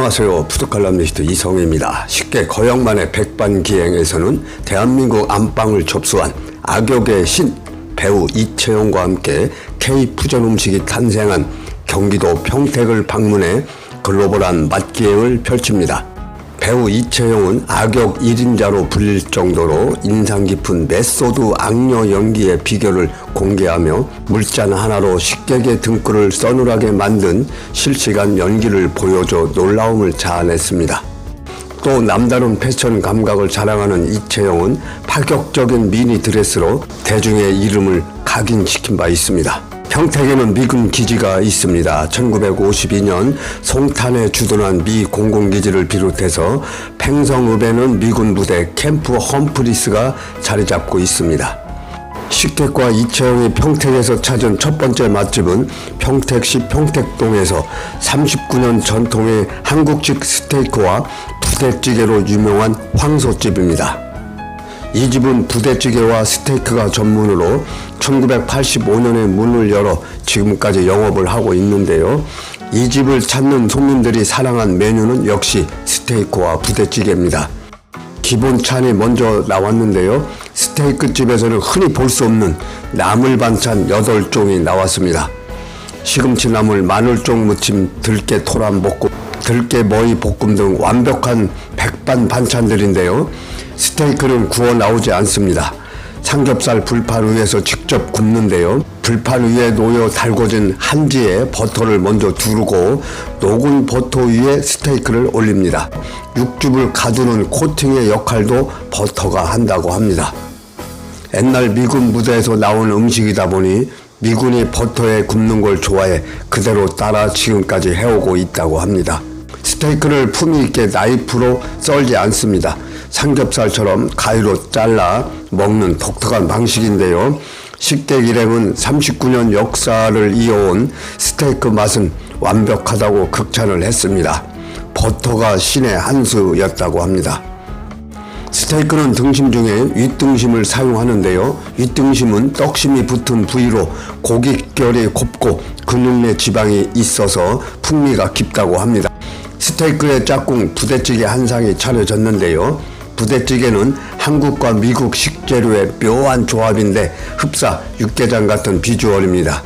안녕하세요. 푸드칼럼니스트 이성입니다. 쉽게 거역만의 백반기행에서는 대한민국 안방을 접수한 악역의 신 배우 이채용과 함께 K푸전 음식이 탄생한 경기도 평택을 방문해 글로벌한 맛기행을 펼칩니다. 배우 이채용은 악역 1인자로 불릴 정도로 인상 깊은 메소드 악녀 연기의 비결을 공개하며 물잔 하나로 식객의 등골을 서늘하게 만든 실시간 연기를 보여줘 놀라움을 자아냈습니다. 또 남다른 패션 감각을 자랑하는 이채용은 파격적인 미니 드레스로 대중의 이름을 각인시킨 바 있습니다. 평택에는 미군 기지가 있습니다. 1952년 송탄에 주둔한 미 공군기지를 비롯해서 팽성읍에는 미군 부대 캠프 험프리스가 자리 잡고 있습니다. 식객과 이채용이 평택에서 찾은 첫 번째 맛집은 평택시 평택동에서 39년 전통의 한국식 스테이크와 부대찌개로 유명한 황소집입니다. 이 집은 부대찌개와 스테이크가 전문으로 1985년에 문을 열어 지금까지 영업을 하고 있는데요. 이 집을 찾는 손님들이 사랑한 메뉴는 역시 스테이크와 부대찌개입니다. 기본찬이 먼저 나왔는데요. 스테이크 집에서는 흔히 볼 수 없는 나물 반찬 8종이 나왔습니다. 시금치 나물, 마늘종 무침, 들깨 토란 볶음, 들깨 머위 볶음 등 완벽한 백반 반찬들인데요. 스테이크는 구워 나오지 않습니다. 삼겹살 불판 위에서 직접 굽는데요. 불판 위에 놓여 달궈진 한지에 버터를 먼저 두르고 녹은 버터 위에 스테이크를 올립니다. 육즙을 가두는 코팅의 역할도 버터가 한다고 합니다. 옛날 미군 부대에서 나온 음식이다 보니 미군이 버터에 굽는 걸 좋아해 그대로 따라 지금까지 해오고 있다고 합니다. 스테이크를 품위 있게 나이프로 썰지 않습니다. 삼겹살처럼 가위로 잘라 먹는 독특한 방식인데요. 식객 일행은 39년 역사를 이어온 스테이크 맛은 완벽하다고 극찬을 했습니다. 버터가 신의 한 수였다고 합니다. 스테이크는 등심 중에 윗등심을 사용하는데요. 윗등심은 떡심이 붙은 부위로 고깃결이 곱고 근육 내 지방이 있어서 풍미가 깊다고 합니다. 스테이크의 짝꿍 부대찌개 한 상이 차려졌는데요. 부대찌개는 한국과 미국 식재료의 묘한 조합인데 흡사 육개장 같은 비주얼입니다.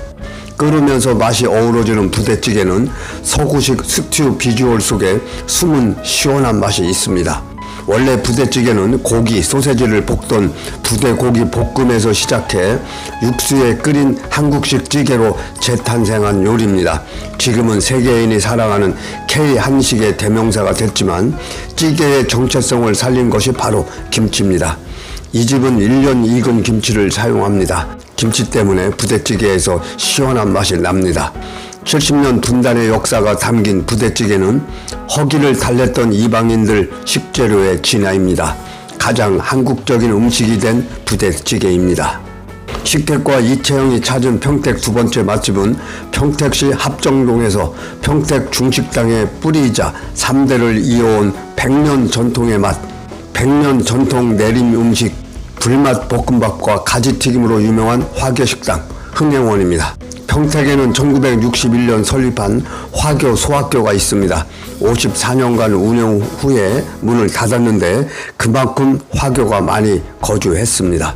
끓으면서 맛이 어우러지는 부대찌개는 서구식 스튜 비주얼 속에 숨은 시원한 맛이 있습니다. 원래 부대찌개는 고기, 소세지를 볶던 부대고기 볶음에서 시작해 육수에 끓인 한국식 찌개로 재탄생한 요리입니다. 지금은 세계인이 사랑하는 K한식의 대명사가 됐지만 찌개의 정체성을 살린 것이 바로 김치입니다. 이 집은 1년 익은 김치를 사용합니다. 김치 때문에 부대찌개에서 시원한 맛이 납니다. 70년 분단의 역사가 담긴 부대찌개는 허기를 달랬던 이방인들 식재료의 진화입니다. 가장 한국적인 음식이 된 부대찌개입니다. 식객과 이채용이 찾은 평택 두 번째 맛집은 평택시 합정동에서 평택 중식당의 뿌리이자 3대를 이어온 100년 전통의 맛, 100년 전통 내림 음식, 불맛 볶음밥과 가지튀김으로 유명한 화교식당 흥행원입니다. 평택에는 1961년 설립한 화교 소학교가 있습니다. 54년간 운영 후에 문을 닫았는데 그만큼 화교가 많이 거주했습니다.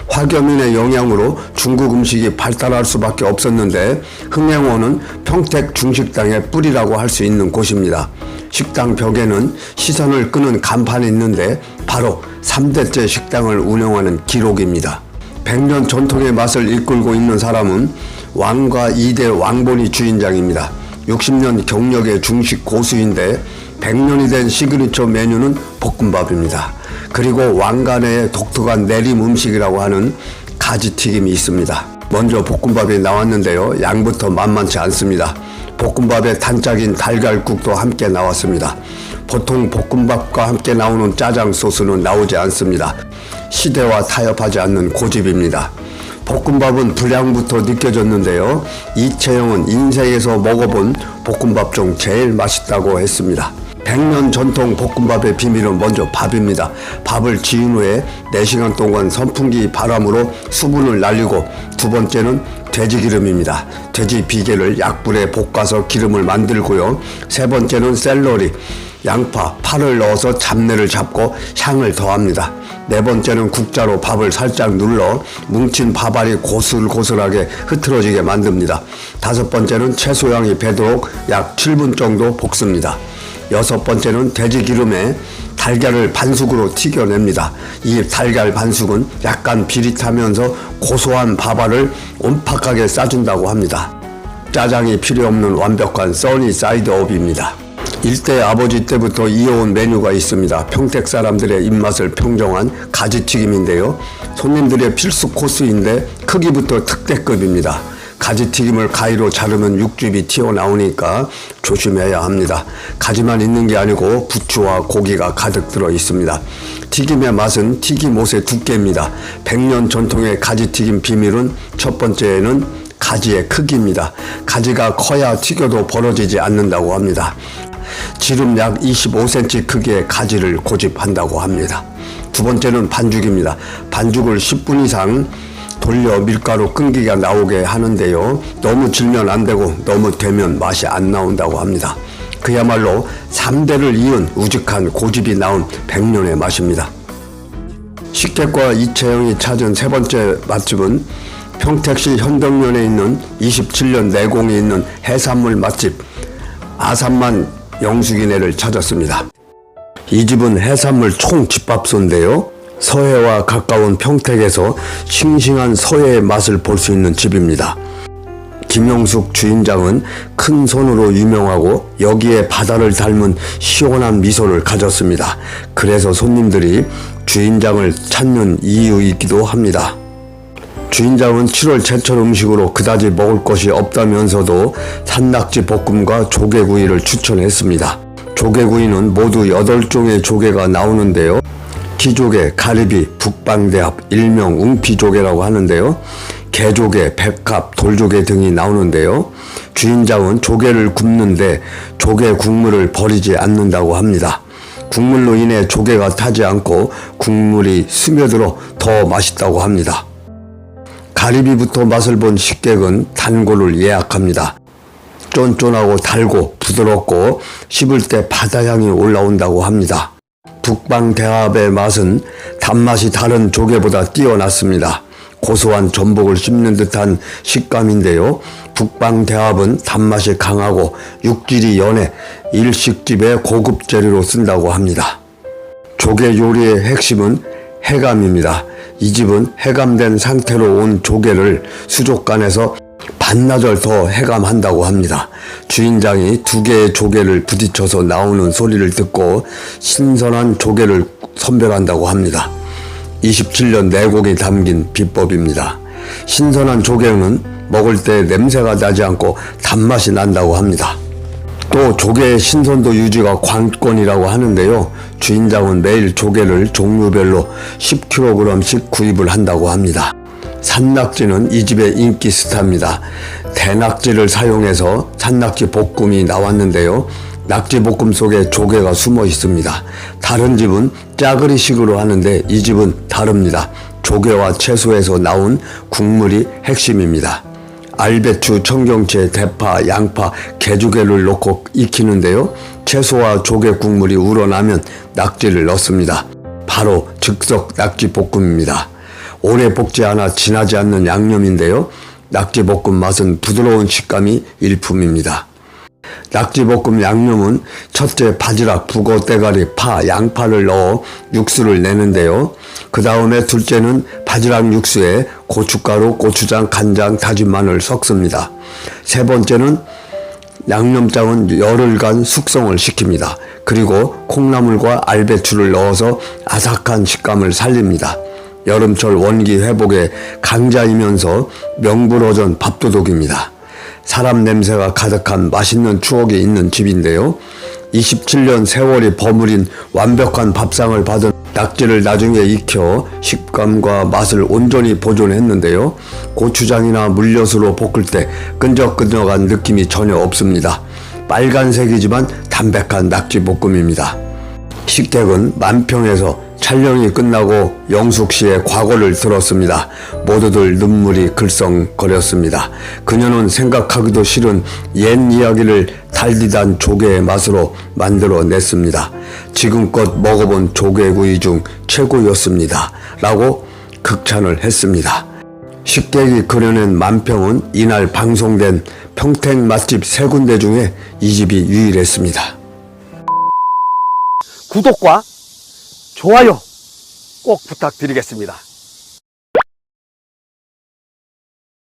화교민의 영향으로 중국 음식이 발달할 수밖에 없었는데 흥행원은 평택 중식당의 뿌리라고 할 수 있는 곳입니다. 식당 벽에는 시선을 끄는 간판이 있는데 바로 3대째 식당을 운영하는 기록입니다. 100년 전통의 맛을 이끌고 있는 사람은 왕과 2대 왕본이 주인장입니다. 60년 경력의 중식 고수인데 100년이 된 시그니처 메뉴는 볶음밥입니다. 그리고 왕간의 독특한 내림 음식이라고 하는 가지튀김이 있습니다. 먼저 볶음밥이 나왔는데요. 양부터 만만치 않습니다. 볶음밥에 단짝인 달걀국도 함께 나왔습니다. 보통 볶음밥과 함께 나오는 짜장 소스는 나오지 않습니다. 시대와 타협하지 않는 고집입니다. 볶음밥은 불향부터 느껴졌는데요. 이채용은 인생에서 먹어본 볶음밥 중 제일 맛있다고 했습니다. 100년 전통 볶음밥의 비밀은 먼저 밥입니다. 밥을 지은 후에 4시간 동안 선풍기 바람으로 수분을 날리고, 두 번째는 돼지기름입니다. 돼지 비계를 약불에 볶아서 기름을 만들고요. 세 번째는 샐러리, 양파, 파를 넣어서 잡내를 잡고 향을 더합니다. 네 번째는 국자로 밥을 살짝 눌러 뭉친 밥알이 고슬고슬하게 흐트러지게 만듭니다. 다섯 번째는 채소향이 배도록 약 7분 정도 볶습니다. 여섯 번째는 돼지 기름에 달걀을 반숙으로 튀겨냅니다. 이 달걀 반숙은 약간 비릿하면서 고소한 밥알을 온팍하게 싸준다고 합니다. 짜장이 필요 없는 완벽한 써니 사이드업입니다. 일대 아버지 때부터 이어온 메뉴가 있습니다. 평택 사람들의 입맛을 평정한 가지튀김인데요. 손님들의 필수 코스인데 크기부터 특대급입니다. 가지튀김을 가위로 자르면 육즙이 튀어나오니까 조심해야 합니다. 가지만 있는 게 아니고 부추와 고기가 가득 들어 있습니다. 튀김의 맛은 튀김옷의 두께입니다. 100년 전통의 가지튀김 비밀은 첫 번째는 가지의 크기입니다. 가지가 커야 튀겨도 벌어지지 않는다고 합니다. 지름 약 25cm 크기의 가지를 고집한다고 합니다. 두 번째는 반죽입니다. 반죽을 10분 이상 돌려 밀가루 끈기가 나오게 하는데요. 너무 질면 안 되고 너무 되면 맛이 안 나온다고 합니다. 그야말로 3대를 이은 우직한 고집이 나온 100년의 맛입니다. 식객과 이채영이 찾은 세 번째 맛집은 평택시 현덕면에 있는 27년 내공이 있는 해산물 맛집 아산만 영숙이네를 찾았습니다. 이 집은 해산물 총집밥소인데요. 서해와 가까운 평택에서 싱싱한 서해의 맛을 볼 수 있는 집입니다. 김영숙 주인장은 큰 손으로 유명하고 여기에 바다를 닮은 시원한 미소를 가졌습니다. 그래서 손님들이 주인장을 찾는 이유이기도 합니다. 주인장은 7월 제철 음식으로 그다지 먹을 것이 없다면서도 산낙지 볶음과 조개구이를 추천했습니다. 조개구이는 모두 8종의 조개가 나오는데요. 기조개, 가리비, 북방대합, 일명 웅피조개라고 하는데요. 개조개, 백합, 돌조개 등이 나오는데요. 주인장은 조개를 굽는데 조개 국물을 버리지 않는다고 합니다. 국물로 인해 조개가 타지 않고 국물이 스며들어 더 맛있다고 합니다. 가리비부터 맛을 본 식객은 단골을 예약합니다. 쫀쫀하고 달고 부드럽고 씹을 때 바다향이 올라온다고 합니다. 북방대합의 맛은 단맛이 다른 조개보다 뛰어났습니다. 고소한 전복을 씹는 듯한 식감인데요. 북방대합은 단맛이 강하고 육질이 연해 일식집의 고급 재료로 쓴다고 합니다. 조개 요리의 핵심은 해감입니다. 이 집은 해감된 상태로 온 조개를 수족관에서 반나절 더 해감한다고 합니다. 주인장이 2개의 조개를 부딪혀서 나오는 소리를 듣고 신선한 조개를 선별한다고 합니다. 27년 내공이 담긴 비법입니다. 신선한 조개는 먹을 때 냄새가 나지 않고 단맛이 난다고 합니다. 또 조개의 신선도 유지가 관건이라고 하는데요. 주인장은 매일 조개를 종류별로 10kg씩 구입을 한다고 합니다. 산낙지는 이 집의 인기 스타입니다. 대낙지를 사용해서 산낙지 볶음이 나왔는데요. 낙지 볶음 속에 조개가 숨어 있습니다. 다른 집은 짜그리식으로 하는데 이 집은 다릅니다. 조개와 채소에서 나온 국물이 핵심입니다. 알배추, 청경채, 대파, 양파, 개조개를 넣고 익히는데요. 채소와 조개 국물이 우러나면 낙지를 넣습니다. 바로 즉석 낙지 볶음입니다. 오래 볶지 않아 진하지 않는 양념인데요. 낙지볶음 맛은 부드러운 식감이 일품입니다. 낙지볶음 양념은 첫째 바지락, 북어, 대가리, 파, 양파를 넣어 육수를 내는데요. 그 다음에 둘째는 바지락 육수에 고춧가루, 고추장, 간장, 다진 마늘 섞습니다. 세 번째는 양념장은 열흘간 숙성을 시킵니다. 그리고 콩나물과 알배추를 넣어서 아삭한 식감을 살립니다. 여름철 원기 회복에 강자이면서 명불허전 밥도둑입니다. 사람 냄새가 가득한 맛있는 추억이 있는 집인데요. 27년 세월이 버무린 완벽한 밥상을 받은 낙지를 나중에 익혀 식감과 맛을 온전히 보존했는데요. 고추장이나 물엿으로 볶을 때 끈적끈적한 느낌이 전혀 없습니다. 빨간색이지만 담백한 낙지볶음입니다. 식객은 만평에서 촬영이 끝나고 영숙 씨의 과거를 들었습니다. 모두들 눈물이 글썽거렸습니다. 그녀는 생각하기도 싫은 옛 이야기를 달디단 조개의 맛으로 만들어냈습니다. 지금껏 먹어본 조개구이 중 최고였습니다. 라고 극찬을 했습니다. 식객이 그려낸 만평은 이날 방송된 평택 맛집 3군데 중에 이 집이 유일했습니다. 구독과 좋아요 꼭 부탁드리겠습니다.